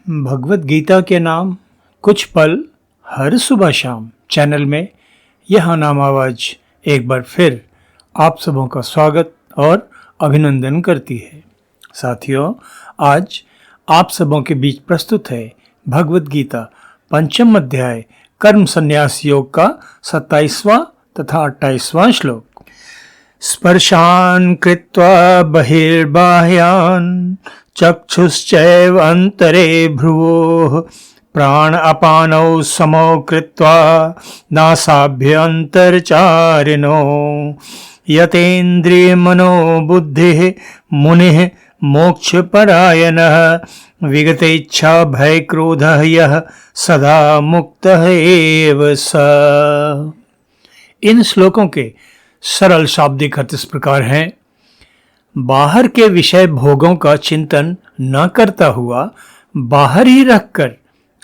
भगवत गीता के नाम कुछ पल हर सुबह शाम चैनल में यह नाम आवाज एक बार फिर आप सबों का स्वागत और अभिनंदन करती है। साथियों, आज आप सबों के बीच प्रस्तुत है भगवत गीता पंचम अध्याय कर्म संन्यास योग का 27वां तथा 28वां श्लोक। स्पर्शान कृत्वा बहिर्बाह्यान चक्षुश्चैव अंतरे भ्रुवोः प्राण अपानौ समौ कृत्वा नासाभ्यन्तरचारिणो यतेन्द्रिय मनो बुद्धिः मुनिः मोक्षपरायणः विगतेच्छा भय क्रोधः यः सदा मुक्तः एव स। इन श्लोकों के सरल शाब्दिक अर्थ इस प्रकार हैं। बाहर के विषय भोगों का चिंतन न करता हुआ बाहर ही रखकर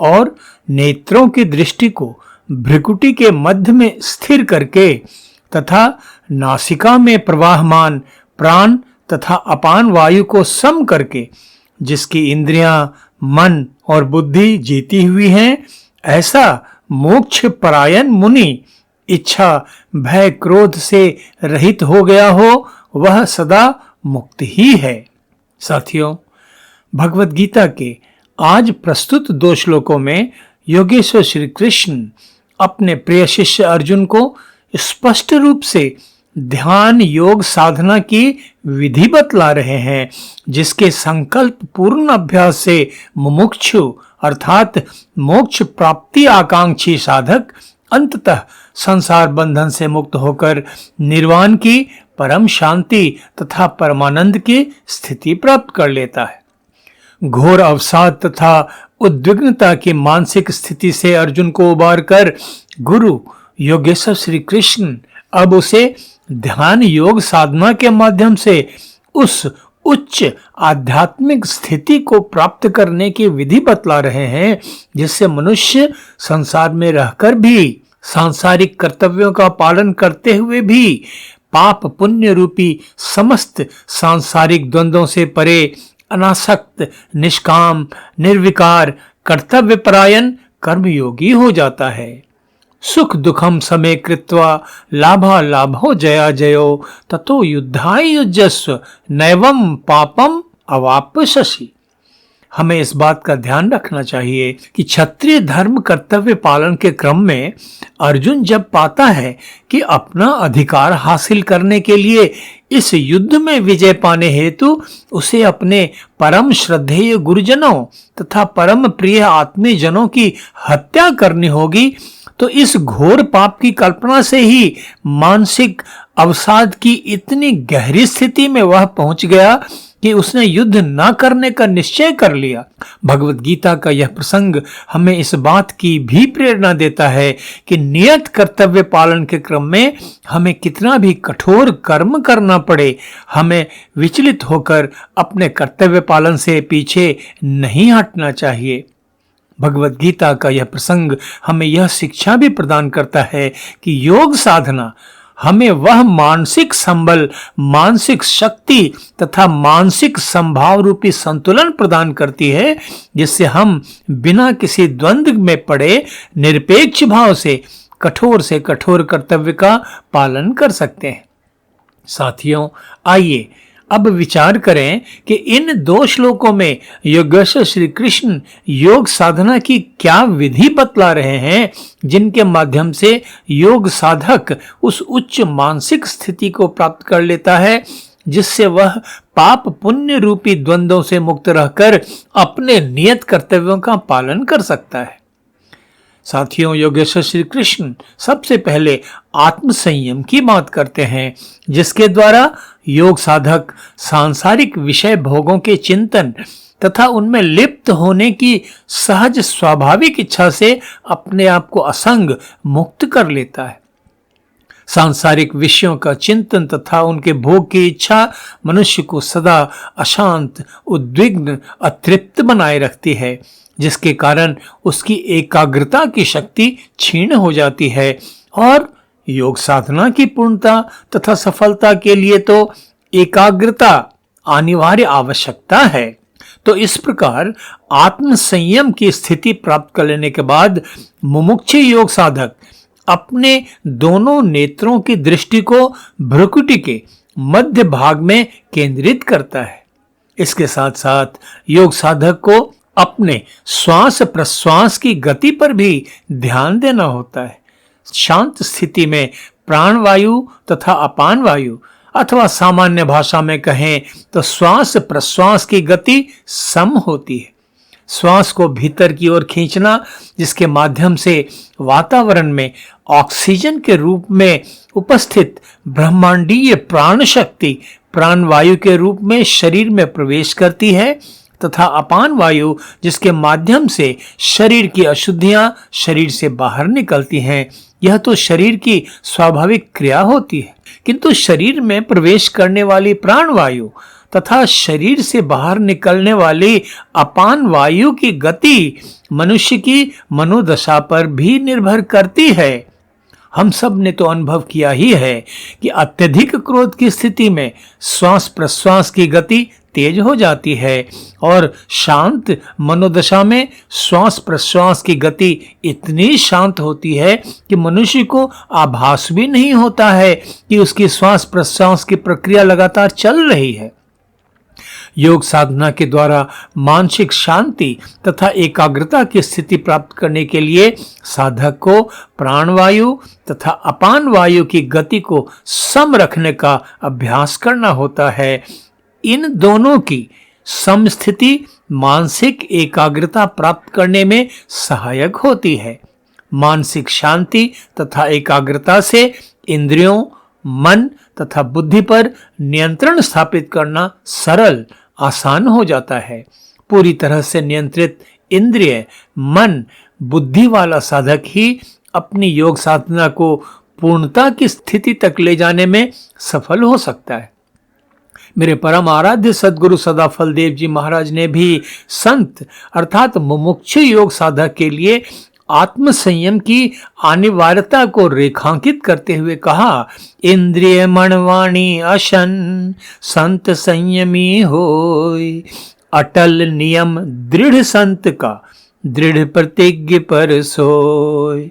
और नेत्रों की दृष्टि को भ्रिकुटी के मध्य में स्थिर करके तथा नासिका में प्रवाहमान प्राण तथा अपान वायु को सम करके जिसकी इंद्रियां, मन और बुद्धि जीती हुई हैं, ऐसा मोक्ष परायण मुनि इच्छा भय क्रोध से रहित हो गया हो, वह सदा मुक्त ही है। साथियों, भगवत गीता के आज प्रस्तुत 2 श्लोकों में योगेश्वर श्री कृष्ण अपने प्रिय शिष्य अर्जुन को स्पष्ट रूप से ध्यान योग साधना की विधि बतला रहे हैं, जिसके संकल्प पूर्ण अभ्यास से मुमुक्षु अर्थात मोक्ष प्राप्ति आकांक्षी साधक अंततः संसार बंधन से मुक्त होकर निर्वाण की परम शांति तथा परमानंद की स्थिति प्राप्त कर लेता है। घोर अवसाद तथा उद्विग्नता की मानसिक स्थिति से अर्जुन को उबार कर गुरु योगेश्वर श्री कृष्ण अब उसे ध्यान योग साधना के माध्यम से उस उच्च आध्यात्मिक स्थिति को प्राप्त करने की विधि बतला रहे हैं, जिससे मनुष्य संसार में रहकर भी सांसारिक कर्तव्यों का पालन करते हुए भी पाप पुण्य रूपी समस्त सांसारिक द्वंद्वों से परे अनासक्त निष्काम निर्विकार कर्तव्य परायण कर्मयोगी हो जाता है। सुख दुखम समे कृत्वा लाभा लाभो जया जयो ततो युद्धाय युज्यस्व नैवं पापम अवाप्स्यसि। हमें इस बात का ध्यान रखना चाहिए कि क्षत्रिय धर्म कर्तव्य पालन के क्रम में अर्जुन जब पाता है कि अपना अधिकार हासिल करने के लिए इस युद्ध में विजय पाने हेतु उसे अपने परम श्रद्धेय गुरुजनों तथा परम प्रिय आत्मीय जनों की हत्या करनी होगी, तो इस घोर पाप की कल्पना से ही मानसिक अवसाद की इतनी गहरी स्थिति में वह पहुंच गया कि उसने युद्ध न करने का निश्चय कर लिया। भगवत गीता का यह प्रसंग हमें इस बात की भी प्रेरणा देता है कि नियत कर्तव्य पालन के क्रम में हमें कितना भी कठोर कर्म करना पड़े, हमें विचलित होकर अपने कर्तव्य पालन से पीछे नहीं हटना चाहिए। भगवत गीता का यह प्रसंग हमें यह शिक्षा भी प्रदान करता है कि योग साधना हमें वह मानसिक संबल, मानसिक शक्ति तथा मानसिक संभाव रूपी संतुलन प्रदान करती है, जिससे हम बिना किसी द्वंद्व में पड़े निरपेक्ष भाव से कठोर कर्तव्य का पालन कर सकते हैं। साथियों, आइए अब विचार करें कि इन 2 श्लोकों में योगेश्वर श्री कृष्ण योग साधना की क्या विधि बतला रहे हैं, जिनके माध्यम से योग साधक उस उच्च मानसिक स्थिति को प्राप्त कर लेता है, जिससे वह पाप पुण्य रूपी द्वंद्वों से मुक्त रहकर अपने नियत कर्तव्यों का पालन कर सकता है। साथियों, योगेश्वर श्री कृष्ण सबसे पहले आत्म संयम की बात करते हैं, जिसके द्वारा योग साधक सांसारिक विषय भोगों के चिंतन तथा उनमें लिप्त होने की सहज स्वाभाविक इच्छा से अपने आप को असंग मुक्त कर लेता है। सांसारिक विषयों का चिंतन तथा उनके भोग की इच्छा मनुष्य को सदा अशांत, उद्विग्न, अतृप्त बनाए रखती है, जिसके कारण उसकी एकाग्रता की शक्ति क्षीण हो जाती है और योग साधना की पूर्णता तथा सफलता के लिए तो एकाग्रता अनिवार्य आवश्यकता है। तो इस प्रकार आत्म संयम की स्थिति प्राप्त कर लेने के बाद मुमुक्षु योग साधक अपने दोनों नेत्रों की दृष्टि को भ्रुकुटी के मध्य भाग में केंद्रित करता है। इसके साथ साथ योग साधक को अपने श्वास प्रश्वास की गति पर भी ध्यान देना होता है। शांत स्थिति में प्राणवायु तथा अपान वायु अथवा सामान्य भाषा में कहें तो श्वास प्रश्वास की गति सम होती है। श्वास को भीतर की ओर खींचना, जिसके माध्यम से वातावरण में ऑक्सीजन के रूप में उपस्थित ब्रह्मांडीय प्राण शक्ति प्राणवायु के रूप में शरीर में प्रवेश करती है, तथा अपान वायु जिसके माध्यम से शरीर की अशुद्धियां शरीर से बाहर निकलती हैं। यह तो शरीर की स्वाभाविक क्रिया होती है, किंतु शरीर में प्रवेश करने वाली प्राणवायु तथा शरीर से बाहर निकलने वाली अपान वायु की गति मनुष्य की मनोदशा पर भी निर्भर करती है। हम सब ने तो अनुभव किया ही है कि अत्यधिक क्रोध की स्थिति में श्वास प्रश्वास की गति तेज हो जाती है और शांत मनोदशा में श्वास प्रश्वास की गति इतनी शांत होती है कि मनुष्य को आभास भी नहीं होता है कि उसकी श्वास प्रश्वास की प्रक्रिया लगातार चल रही है। योग साधना के द्वारा मानसिक शांति तथा एकाग्रता की स्थिति प्राप्त करने के लिए साधक को प्राणवायु तथा अपान वायु की गति को सम रखने का अभ्यास करना होता है। इन दोनों की समस्थिति मानसिक एकाग्रता प्राप्त करने में सहायक होती है। मानसिक शांति तथा एकाग्रता से इंद्रियों, मन तथा बुद्धि पर नियंत्रण स्थापित करना सरल आसान हो जाता है। पूरी तरह से नियंत्रित इंद्रिय, मन, बुद्धि वाला साधक ही अपनी योग साधना को पूर्णता की स्थिति तक ले जाने में सफल हो सकता है। मेरे परम आराध्य सद्गुरु सदाफल देव जी महाराज ने भी संत अर्थात मुमुक्षु योग साधक के लिए आत्म संयम की अनिवार्यता को रेखांकित करते हुए कहा, इंद्रिय मनवाणी अशन संत संयमी होय, अटल नियम दृढ़ संत का दृढ़ प्रतिज्ञ पर सोय।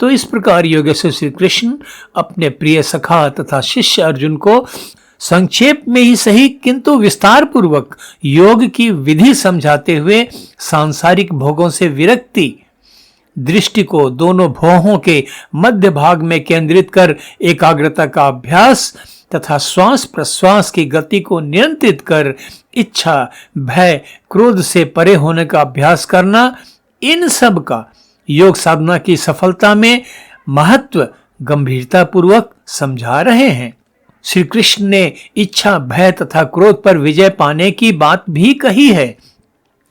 तो इस प्रकार योगेश्वर श्री कृष्ण अपने प्रिय सखा तथा शिष्य अर्जुन को संक्षेप में ही सही किंतु विस्तार पूर्वक योग की विधि समझाते हुए सांसारिक भोगों से विरक्ति दृष्टि को दोनों भौहों के मध्य भाग में केंद्रित कर एकाग्रता का अभ्यास तथा श्वास प्रश्वास की गति को नियंत्रित कर इच्छा, भय, क्रोध से परे होने का अभ्यास करना, इन सब का योग साधना की सफलता में महत्व गंभीरता पूर्वक समझा रहे हैं। श्री कृष्ण ने इच्छा, भय तथा क्रोध पर विजय पाने की बात भी कही है।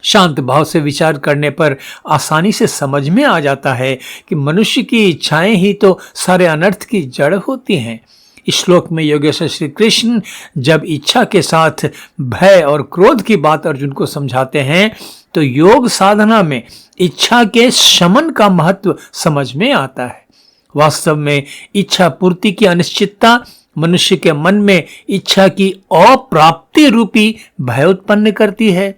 शांत भाव से विचार करने पर आसानी से समझ में आ जाता है कि मनुष्य की इच्छाएं ही तो सारे अनर्थ की जड़ होती हैं। इस श्लोक में योगेश्वर श्री कृष्ण जब इच्छा के साथ भय और क्रोध की बात अर्जुन को समझाते हैं तो योग साधना में इच्छा के शमन का महत्व समझ में आता है। वास्तव में इच्छा पूर्ति की अनिश्चितता मनुष्य के मन में इच्छा की अप्राप्ति रूपी भय उत्पन्न करती है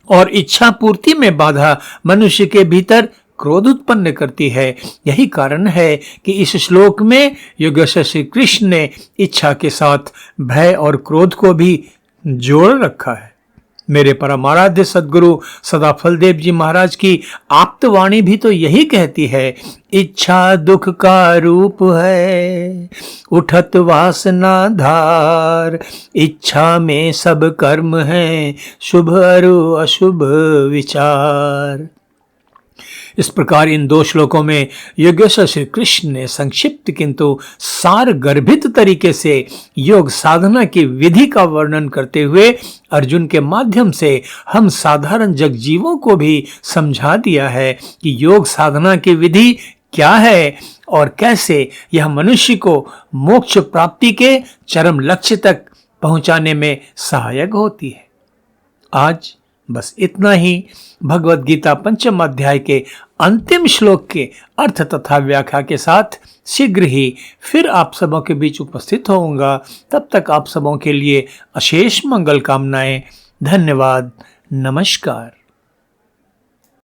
और इच्छा पूर्ति में बाधा मनुष्य के भीतर क्रोध उत्पन्न करती है। यही कारण है कि इस श्लोक में योगेश्वर श्री कृष्ण ने इच्छा के साथ भय और क्रोध को भी जोड़ रखा है। मेरे परमाराध्य सद्गुरु सदाफल देव जी महाराज की आप्तवाणी भी तो यही कहती है, इच्छा दुख का रूप है उठत वासना धार, इच्छा में सब कर्म है शुभ अरु अशुभ विचार। इस प्रकार इन दो श्लोकों में योगेश्वर श्री कृष्ण ने संक्षिप्त किंतु सार गर्भित तरीके से योग साधना की विधि का वर्णन करते हुए अर्जुन के माध्यम से हम साधारण जगजीवों को भी समझा दिया है कि योग साधना की विधि क्या है और कैसे यह मनुष्य को मोक्ष प्राप्ति के चरम लक्ष्य तक पहुंचाने में सहायक होती है। आज बस इतना ही। भगवद गीता पंचम अध्याय के अंतिम श्लोक के अर्थ तथा व्याख्या के साथ शीघ्र ही फिर आप सबों के बीच उपस्थित होऊंगा। तब तक आप सबों के लिए अशेष मंगल कामनाएं। धन्यवाद। नमस्कार।